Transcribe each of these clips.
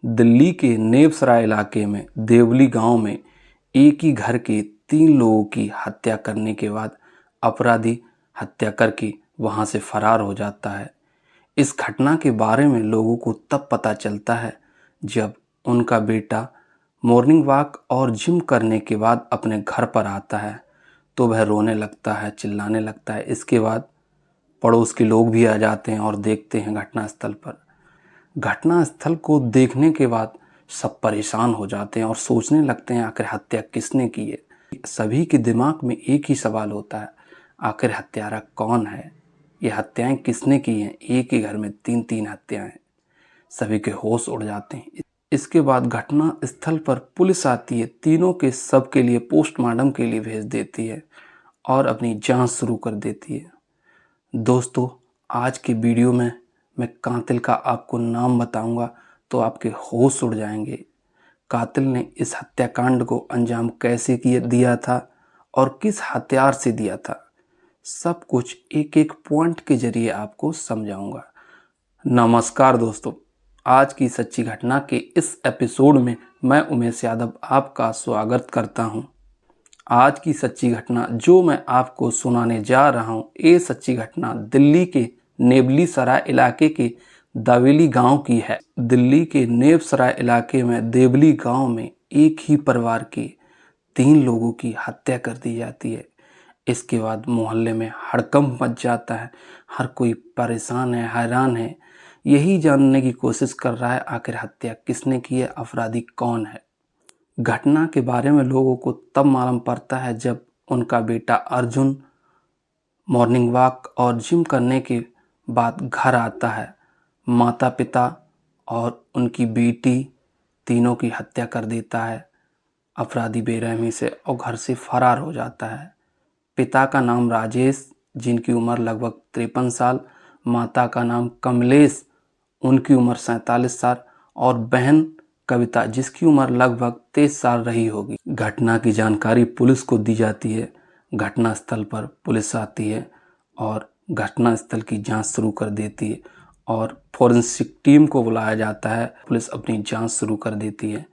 दिल्ली के नेवसराय इलाके में देवली गांव में एक ही घर के 3 लोगों की हत्या करने के बाद अपराधी हत्या करके वहां से फरार हो जाता है। इस घटना के बारे में लोगों को तब पता चलता है जब उनका बेटा मॉर्निंग वॉक और जिम करने के बाद अपने घर पर आता है तो वह रोने लगता है, चिल्लाने लगता है। इसके बाद पड़ोस के लोग भी आ जाते हैं और देखते हैं घटनास्थल पर। घटनास्थल को देखने के बाद सब परेशान हो जाते हैं और सोचने लगते हैं आखिर हत्या किसने की है। सभी के दिमाग में एक ही सवाल होता है, आखिर हत्यारा कौन है, ये हत्याएं किसने की हैं। एक ही घर में 3-3 हत्याएं। सभी के होश उड़ जाते हैं। इसके बाद घटना स्थल पर पुलिस आती है, तीनों के शव के लिए पोस्टमार्टम के लिए भेज देती है और अपनी जांच शुरू कर देती है। दोस्तों, आज की वीडियो में मैं कातिल का आपको नाम बताऊंगा तो आपके होश उड़ जाएंगे। कातिल ने इस हत्याकांड को अंजाम कैसे दिया था और किस हथियार से दिया था, सब कुछ एक एक पॉइंट के जरिए आपको समझाऊंगा। नमस्कार दोस्तों, आज की सच्ची घटना के इस एपिसोड में मैं उमेश यादव आपका स्वागत करता हूं। आज की सच्ची घटना जो मैं आपको सुनाने जा रहा हूं, ये सच्ची घटना दिल्ली के नेवली सराय इलाके के देवली गांव की है। दिल्ली के नेवसराय इलाके में देवली गांव में एक ही परिवार के 3 लोगों की हत्या कर दी जाती है। इसके बाद मोहल्ले में हड़कंप मच जाता है। हर कोई परेशान है, हैरान है, यही जानने की कोशिश कर रहा है आखिर हत्या किसने की है, अपराधी कौन है। घटना के बारे में लोगों को तब मालूम पड़ता है जब उनका बेटा अर्जुन मॉर्निंग वॉक और जिम करने के बाद घर आता है। माता पिता और उनकी बेटी तीनों की हत्या कर देता है अपराधी बेरहमी से और घर से फरार हो जाता है। पिता का नाम राजेश, जिनकी उम्र लगभग 53 साल, माता का नाम कमलेश, उनकी उम्र 47 साल और बहन कविता, जिसकी उम्र लगभग 23 साल रही होगी। घटना की जानकारी पुलिस को दी जाती है। घटनास्थल पर पुलिस आती है और घटनास्थल की जांच शुरू कर देती है और फॉरेंसिक टीम को बुलाया जाता है। पुलिस अपनी जांच शुरू कर देती है।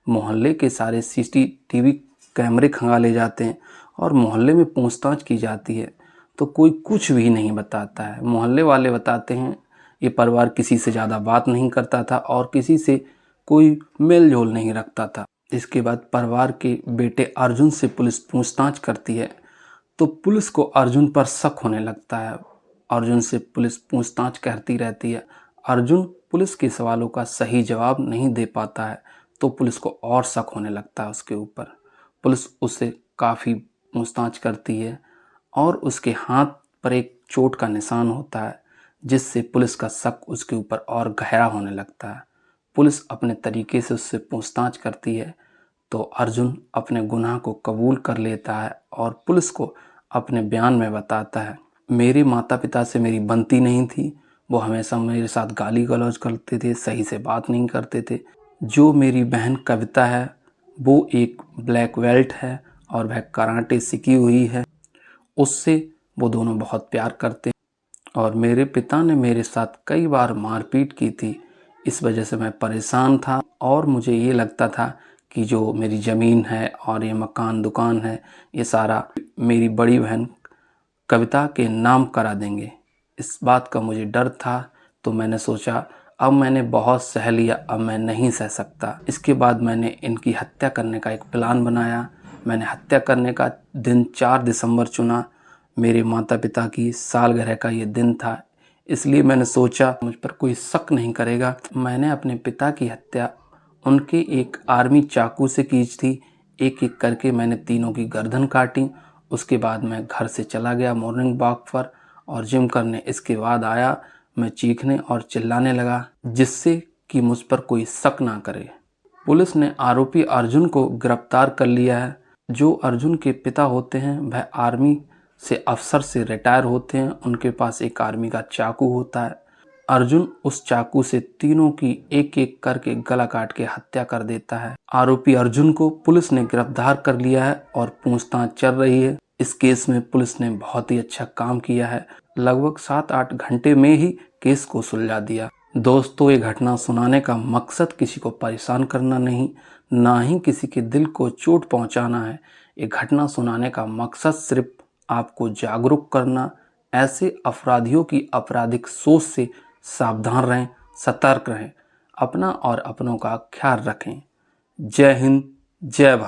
मोहल्ले के सारे सीसीटीवी कैमरे खंगाले जाते हैं और मोहल्ले में पूछताछ की जाती है तो कोई कुछ भी नहीं बताता है। मोहल्ले वाले बताते हैं ये परिवार किसी से ज़्यादा बात नहीं करता था और किसी से कोई मेल जोल नहीं रखता था। इसके बाद परिवार के बेटे अर्जुन से पुलिस पूछताछ करती है तो पुलिस को अर्जुन पर शक होने लगता है। अर्जुन से पुलिस पूछताछ करती रहती है। अर्जुन पुलिस के सवालों का सही जवाब नहीं दे पाता है तो पुलिस को और शक होने लगता है उसके ऊपर। पुलिस उससे काफ़ी पूछताछ करती है और उसके हाथ पर एक चोट का निशान होता है जिससे पुलिस का शक उसके ऊपर और गहरा होने लगता है। पुलिस अपने तरीके से उससे पूछताछ करती है तो अर्जुन अपने गुनाह को कबूल कर लेता है और पुलिस को अपने बयान में बताता है, मेरे माता पिता से मेरी बनती नहीं थी, वो हमेशा मेरे साथ गाली गलौज करते थे, सही से बात नहीं करते थे। जो मेरी बहन कविता है वो एक ब्लैक बेल्ट है और वह कराटे सीखी हुई है, उससे वो दोनों बहुत प्यार करते हैं और मेरे पिता ने मेरे साथ कई बार मारपीट की थी। इस वजह से मैं परेशान था और मुझे ये लगता था कि जो मेरी ज़मीन है और ये मकान दुकान है ये सारा मेरी बड़ी बहन कविता के नाम करा देंगे। इस बात का मुझे डर था तो मैंने सोचा अब मैंने बहुत सह लिया, अब मैं नहीं सह सकता। इसके बाद मैंने इनकी हत्या करने का एक प्लान बनाया। मैंने हत्या करने का दिन 4 दिसंबर चुना। मेरे माता पिता की सालगिरह का ये दिन था, इसलिए मैंने सोचा मुझ पर कोई शक नहीं करेगा। मैंने अपने पिता की हत्या उनके एक आर्मी चाकू से की थी। एक एक करके मैंने तीनों की गर्दन काटी। उसके बाद मैं घर से चला गया मॉर्निंग वॉक पर और जिम करने। इसके बाद आया, मैं चीखने और चिल्लाने लगा जिससे कि मुझ पर कोई शक ना करे। पुलिस ने आरोपी अर्जुन को गिरफ्तार कर लिया है। जो अर्जुन के पिता होते हैं वह आर्मी से अफसर से रिटायर होते हैं। उनके पास एक आर्मी का चाकू होता है। अर्जुन उस चाकू से तीनों की एक एक करके गला काट के हत्या कर देता है। आरोपी अर्जुन को पुलिस ने गिरफ्तार कर लिया है और पूछताछ चल रही है। इस केस में पुलिस ने बहुत ही अच्छा काम किया है। लगभग 7-8 घंटे में ही केस को सुलझा दिया। दोस्तों, ये घटना सुनाने का मकसद किसी को परेशान करना नहीं, ना ही किसी के दिल को चोट पहुंचाना है। ये घटना सुनाने का मकसद सिर्फ आपको जागरूक करना, ऐसे अपराधियों की आपराधिक सोच से सावधान रहें, सतर्क रहें, अपना और अपनों का ख्याल रखें। जय हिंद, जय भारत।